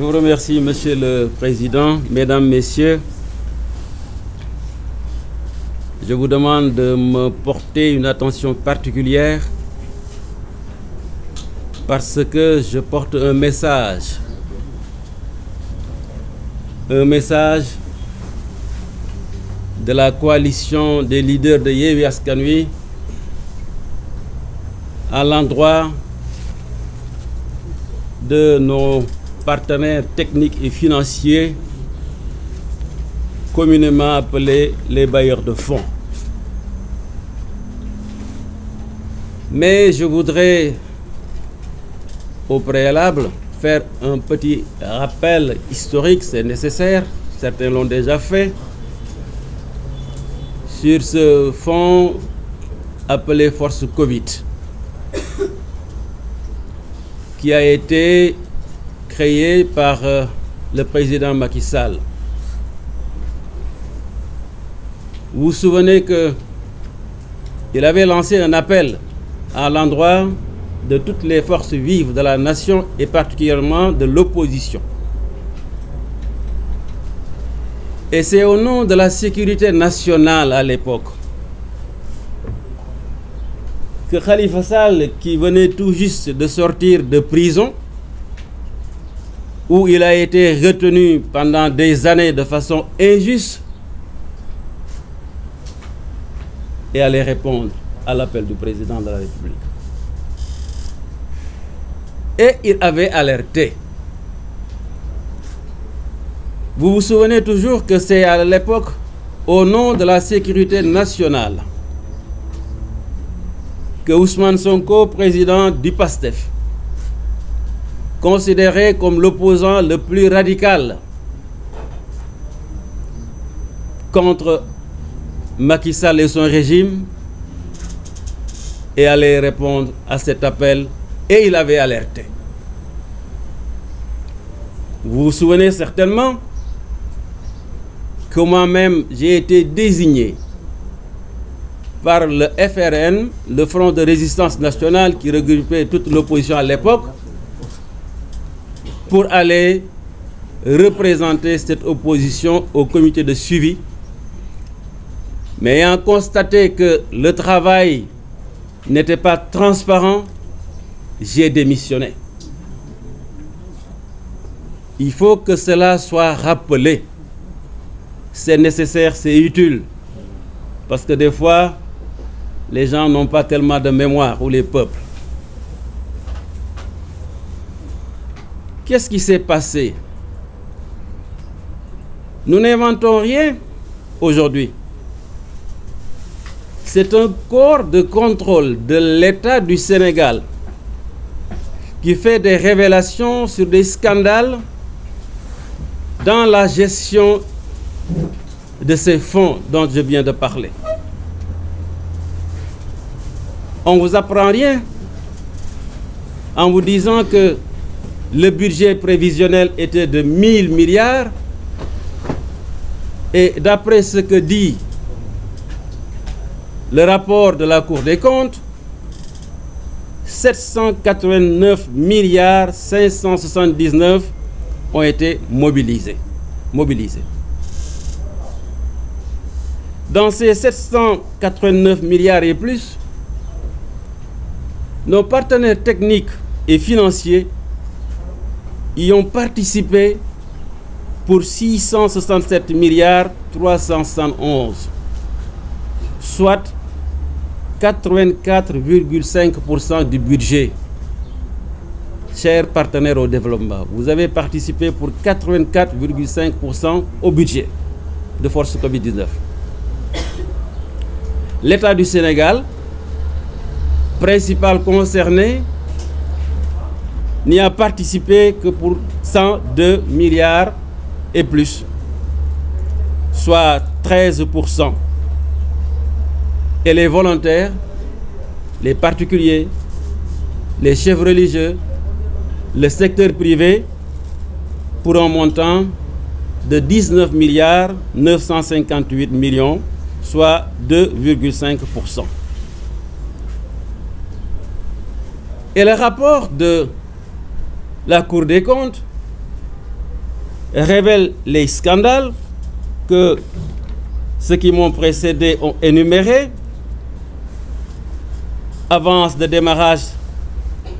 vous remercie, Monsieur le Président. Mesdames, Messieurs, je vous demande de me porter une attention particulière parce que je porte un message de la coalition des leaders de Yewwi Askan Wi à l'endroit de nos partenaires techniques et financiers, communément appelés les bailleurs de fonds. Mais je voudrais, au préalable, faire un petit rappel historique, c'est nécessaire, certains l'ont déjà fait, sur ce fonds appelé Force Covid, qui a été créé par le président Macky Sall. Vous vous souvenez qu'il avait lancé un appel à l'endroit de toutes les forces vives de la nation et particulièrement de l'opposition. Et c'est au nom de la sécurité nationale à l'époque que Khalifa Sall, qui venait tout juste de sortir de prison, où il a été retenu pendant des années de façon injuste, et allait répondre à l'appel du président de la République. Et il avait alerté. Vous vous souvenez toujours que c'est à l'époque, au nom de la sécurité nationale, que Ousmane Sonko, président du PASTEF, considéré comme l'opposant le plus radical contre Macky Sall et son régime, et allait répondre à cet appel, et il avait alerté. Vous vous souvenez certainement que moi-même j'ai été désigné par le FRN, le Front de Résistance Nationale qui regroupait toute l'opposition à l'époque, pour aller représenter cette opposition au comité de suivi. Mais ayant constaté que le travail n'était pas transparent, j'ai démissionné. Il faut que cela soit rappelé. C'est nécessaire, c'est utile. Parce que des fois, les gens n'ont pas tellement de mémoire, ou les peuples. Qu'est-ce qui s'est passé? Nous n'inventons rien aujourd'hui. C'est un corps de contrôle de l'État du Sénégal qui fait des révélations sur des scandales dans la gestion de ces fonds dont je viens de parler. On ne vous apprend rien en vous disant que le budget prévisionnel était de 1000 milliards et d'après ce que dit le rapport de la Cour des comptes, 789 milliards 579 ont été mobilisés. Dans ces 789 milliards et plus, nos partenaires techniques et financiers y ont participé pour 667 milliards 371, soit 84,5% du budget. Chers partenaires au développement, vous avez participé pour 84,5% au budget de Force Covid-19. L'État du Sénégal, principal concerné, n'y a participé que pour 102 milliards et plus, soit 13%. Et les volontaires, les particuliers, les chefs religieux, le secteur privé, pour un montant de 19 milliards 958 millions, soit 2,5%. Et le rapport de la Cour des comptes révèle les scandales que ceux qui m'ont précédé ont énumérés. Avance de démarrage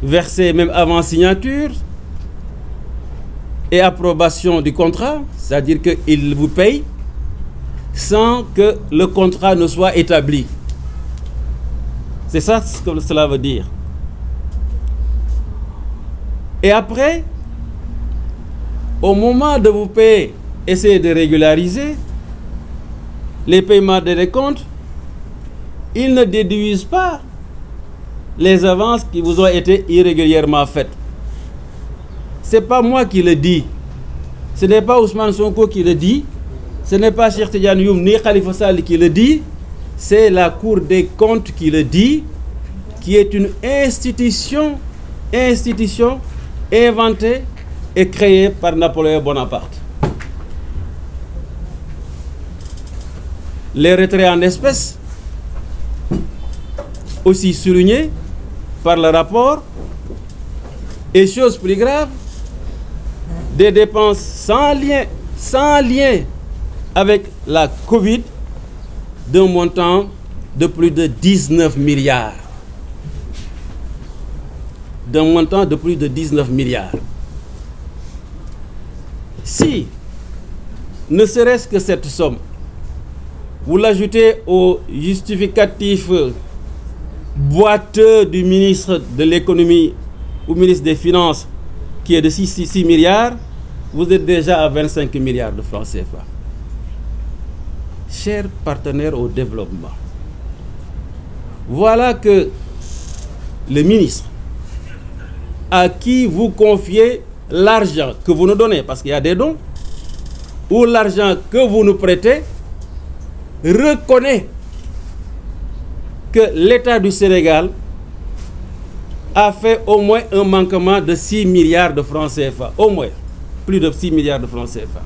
versée même avant signature et approbation du contrat, c'est-à-dire qu'il vous paye sans que le contrat ne soit établi. C'est ça ce que cela veut dire. Et après, au moment de vous payer, essayez de régulariser les paiements des décomptes. Ils ne déduisent pas les avances qui vous ont été irrégulièrement faites. Ce n'est pas moi qui le dis. Ce n'est pas Ousmane Sonko qui le dit. Ce n'est pas Cheikh Tidiane Youm ni Khalifa Sall qui le dit. C'est la Cour des comptes qui le dit, qui est une institution inventée et créée par Napoléon Bonaparte. Les retraits en espèces, aussi soulignés par le rapport, et chose plus grave, des dépenses sans lien avec la Covid d'un montant de plus de 19 milliards. D'un montant de plus de 19 milliards. Si, ne serait-ce que cette somme, vous l'ajoutez au justificatif boiteux du ministre de l'économie ou ministre des Finances qui est de 6 milliards, vous êtes déjà à 25 milliards de francs CFA. Chers partenaires au développement, voilà que le ministre à qui vous confiez l'argent que vous nous donnez, parce qu'il y a des dons, ou l'argent que vous nous prêtez, reconnaît que l'État du Sénégal a fait au moins un manquement de 6 milliards de francs CFA. Au moins, plus de 6 milliards de francs CFA.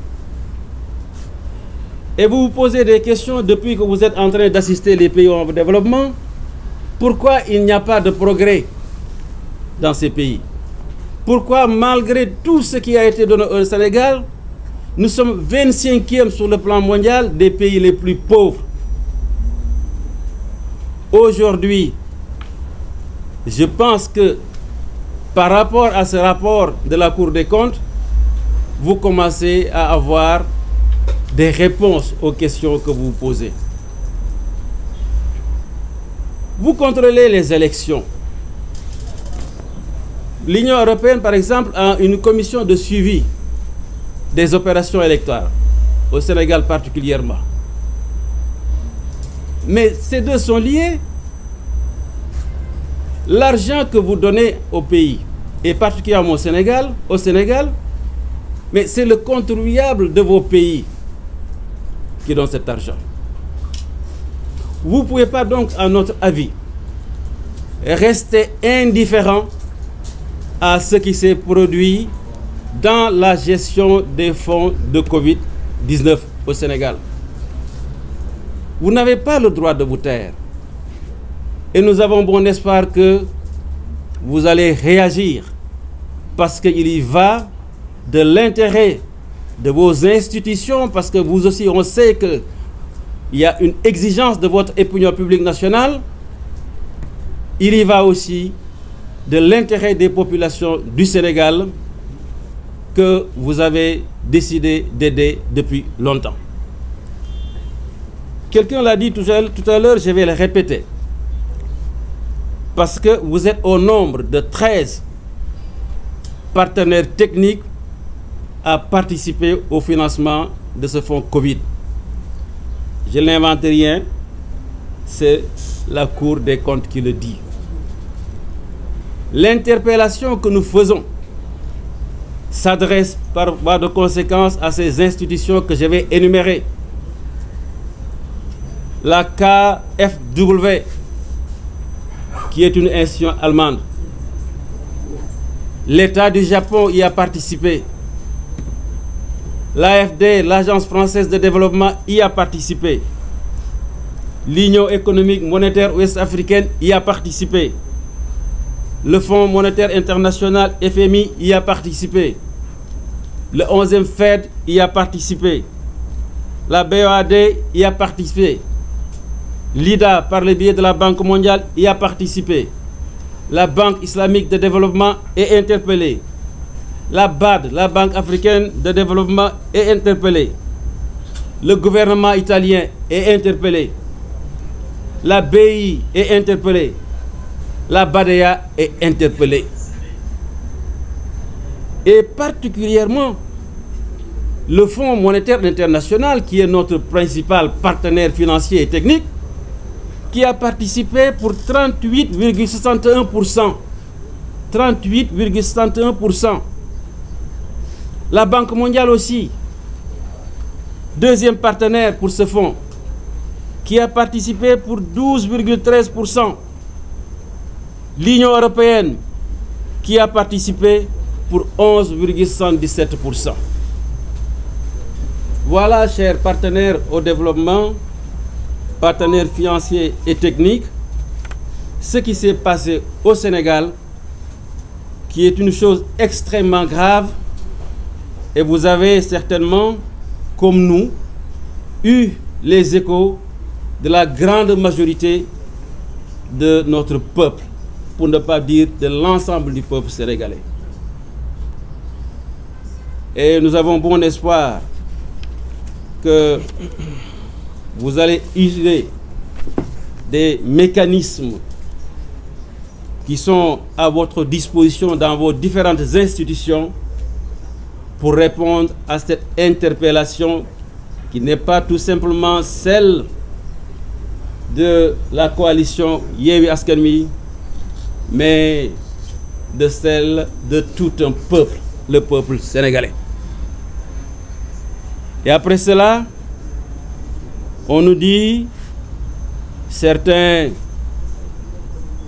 Et vous vous posez des questions depuis que vous êtes en train d'assister les pays en développement. Pourquoi il n'y a pas de progrès dans ces pays? Pourquoi, malgré tout ce qui a été donné au Sénégal, nous sommes 25e sur le plan mondial des pays les plus pauvres? Aujourd'hui, je pense que par rapport à ce rapport de la Cour des comptes, vous commencez à avoir des réponses aux questions que vous posez. Vous contrôlez les élections. L'Union européenne, par exemple, a une commission de suivi des opérations électorales, au Sénégal particulièrement. Mais ces deux sont liés. L'argent que vous donnez au pays, et particulièrement au Sénégal, mais c'est le contribuable de vos pays qui donne cet argent. Vous ne pouvez pas donc, à notre avis, rester indifférent à ce qui s'est produit dans la gestion des fonds de Covid-19 au Sénégal. Vous n'avez pas le droit de vous taire. Et nous avons bon espoir que vous allez réagir parce qu'il y va de l'intérêt de vos institutions, parce que vous aussi, on sait qu'il y a une exigence de votre opinion publique nationale. Il y va aussi de l'intérêt des populations du Sénégal que vous avez décidé d'aider depuis longtemps. Quelqu'un l'a dit tout à l'heure, je vais le répéter. Parce que vous êtes au nombre de 13 partenaires techniques à participer au financement de ce fonds Covid. Je n'invente rien, c'est la Cour des comptes qui le dit. L'interpellation que nous faisons s'adresse par voie de conséquence à ces institutions que je vais énumérer. La KfW, qui est une institution allemande. L'État du Japon y a participé. L'AFD, l'Agence française de développement, y a participé. L'Union économique monétaire ouest-africaine y a participé. Le Fonds monétaire international, FMI, y a participé. Le 11e Fed y a participé. La BOAD y a participé. L'IDA, par le biais de la Banque mondiale, y a participé. La Banque islamique de développement est interpellée. La BAD, la Banque africaine de développement, est interpellée. Le gouvernement italien est interpellé. La BI est interpellée. La BADEA est interpellée. Et particulièrement, le Fonds monétaire international, qui est notre principal partenaire financier et technique, qui a participé pour 38,61%. 38,61%. La Banque mondiale aussi, deuxième partenaire pour ce fonds, qui a participé pour 12,13%. L'Union européenne, qui a participé pour 11,77%. Voilà, chers partenaires au développement, partenaires financiers et techniques, ce qui s'est passé au Sénégal, qui est une chose extrêmement grave. Et vous avez certainement, comme nous, eu les échos de la grande majorité de notre peuple, pour ne pas dire de l'ensemble du peuple sénégalais. Et nous avons bon espoir que vous allez utiliser des mécanismes qui sont à votre disposition dans vos différentes institutions pour répondre à cette interpellation qui n'est pas tout simplement celle de la coalition Yewwi Askan Wi, mais de celle de tout un peuple, le peuple sénégalais. Et après cela, on nous dit, certains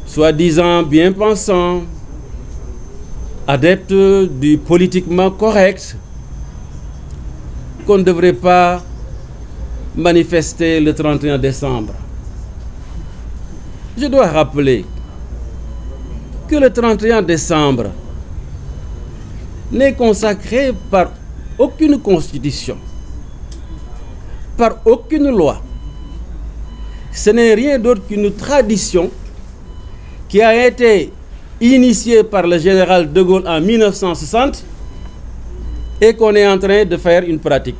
soi-disant bien-pensants, adeptes du politiquement correct, qu'on ne devrait pas manifester le 31 décembre. Je dois rappeler que le 31 décembre n'est consacré par aucune constitution, par aucune loi. Ce n'est rien d'autre qu'une tradition qui a été initiée par le général de Gaulle en 1960 et qu'on est en train de faire une pratique.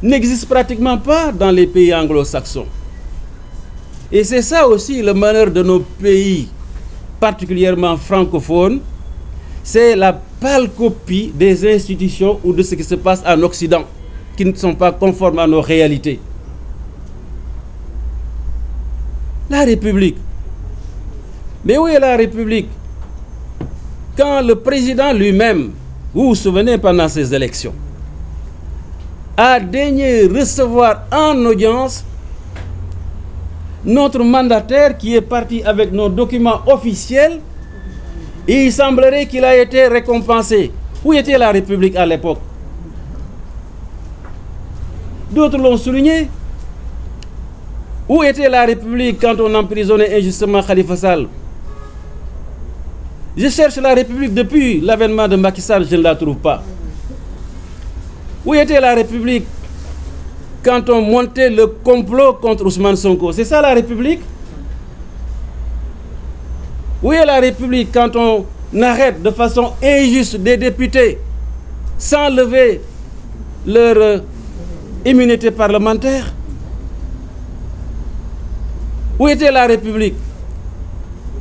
N'existe pratiquement pas dans les pays anglo-saxons. Et c'est ça aussi le malheur de nos pays, particulièrement francophones, c'est la pâle copie des institutions ou de ce qui se passe en Occident, qui ne sont pas conformes à nos réalités. La République. Mais où est la République? Quand le président lui-même, vous vous souvenez pendant ces élections, a daigné recevoir en audience notre mandataire qui est parti avec nos documents officiels, et il semblerait qu'il a été récompensé. Où était la République à l'époque? D'autres l'ont souligné. Où était la République quand on emprisonnait injustement Khalifa Sall? Je cherche la République depuis l'avènement de Macky Sall, je ne la trouve pas. Où était la République quand on montait le complot contre Ousmane Sonko? C'est ça la République? Où est la République quand on arrête de façon injuste des députés sans lever leur immunité parlementaire? Où était la République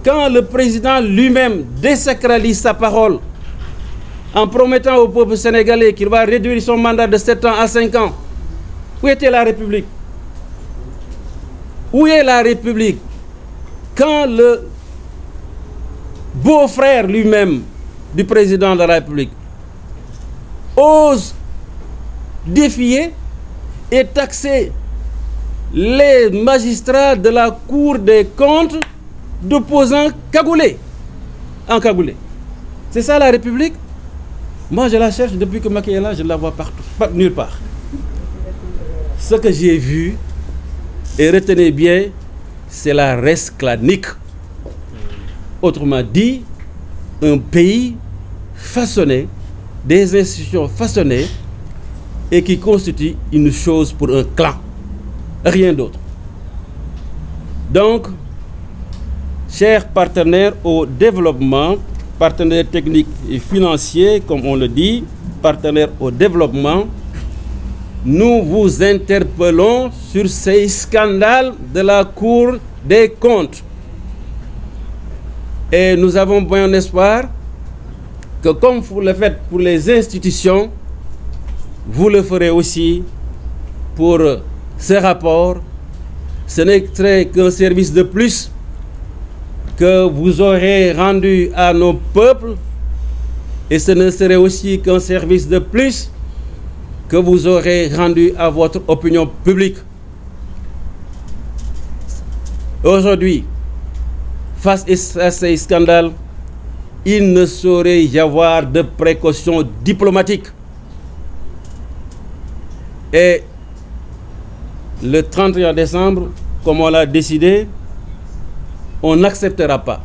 quand le président lui-même désacralise sa parole en promettant au peuple sénégalais qu'il va réduire son mandat de 7 ans à 5 ans? Où était la République? Où est la République quand le beau-frère lui-même du président de la République ose défier et taxer les magistrats de la Cour des comptes d'opposants cagoulés, encagoulés? C'est ça la République? Moi je la cherche depuis que Macky est là, je ne la vois partout, pas nulle part. Ce que j'ai vu, et retenez bien, c'est la resclanique. Autrement dit, un pays façonné des institutions façonnées et qui constituent une chose pour un clan, rien d'autre. Donc, chers partenaires au développement, partenaires techniques et financiers, comme on le dit, partenaires au développement, nous vous interpellons sur ces scandales de la Cour des comptes. Et nous avons bon espoir que comme vous le faites pour les institutions, vous le ferez aussi pour ces rapports. Ce n'est qu'un service de plus que vous aurez rendu à nos peuples, et ce ne serait aussi qu'un service de plus que vous aurez rendu à votre opinion publique. Aujourd'hui, face à ces scandales, il ne saurait y avoir de précautions diplomatiques. Et le 31 décembre, comme on l'a décidé, on n'acceptera pas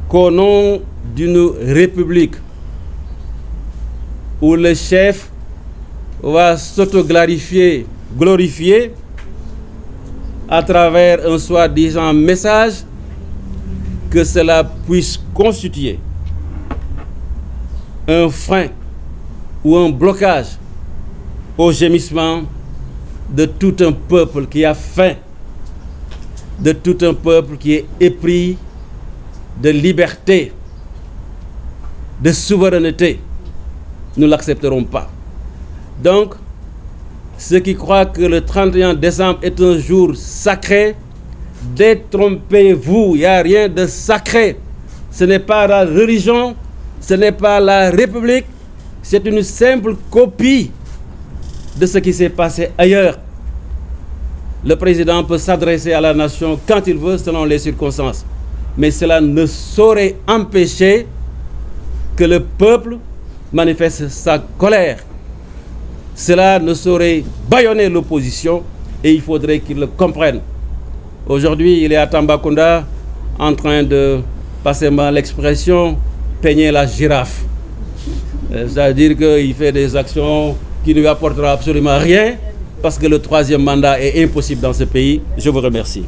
qu'au nom d'une république où le chef va s'auto-glorifier à travers un soi-disant message, que cela puisse constituer un frein ou un blocage au gémissement de tout un peuple qui a faim, de tout un peuple qui est épris de liberté, de souveraineté. Nous ne l'accepterons pas. Donc, ceux qui croient que le 31 décembre est un jour sacré, détrompez-vous, il n'y a rien de sacré. Ce n'est pas la religion, ce n'est pas la République, c'est une simple copie de ce qui s'est passé ailleurs. Le président peut s'adresser à la nation quand il veut, selon les circonstances. Mais cela ne saurait empêcher que le peuple manifeste sa colère. Cela ne saurait bâillonner l'opposition et il faudrait qu'il le comprenne. Aujourd'hui, il est à Tambacounda en train de, passez-moi l'expression, peigner la girafe. C'est-à-dire qu'il fait des actions qui ne lui apporteront absolument rien parce que le troisième mandat est impossible dans ce pays. Je vous remercie.